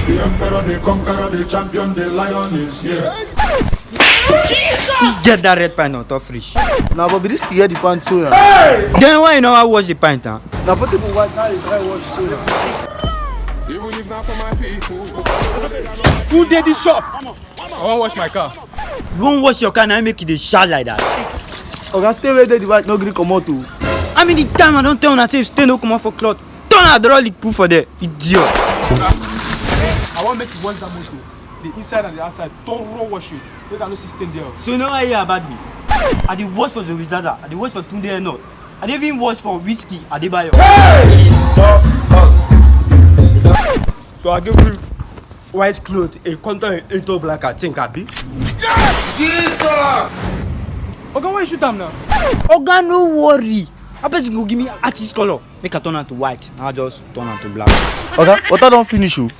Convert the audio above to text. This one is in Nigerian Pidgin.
The emperor, the conqueror, the champion, the lion is here. Get that red pint on top fridge. Now, but this here the pant so now. Then why you know I wash the pint, huh? Now, but people white now they try wash so now. Even if not for my people. Who did this shop? I want to wash my car. You won't wash your car and make it a shot like that. Okay, stay where the white no green come out too. I mean the time I don't tell una say if stay no come out for cloth. Turn hydraulic put for there, idiot. I want to make you wash that motor. The inside and the outside. Don't raw wash it. Make I no see stain there. So you know what you hear about me? I did wash for Zorizaza, I did wash for Tunde Eno. I did even wash for Whiskey, I did buy your. So I give you white clothes, a contour into black, I think I be. Jesus! Okay, why you shoot them now? Oga, no worry. I bet you go give me artist color. Make I turn out to white. Now I just turn out to black. Okay, water don't finish you.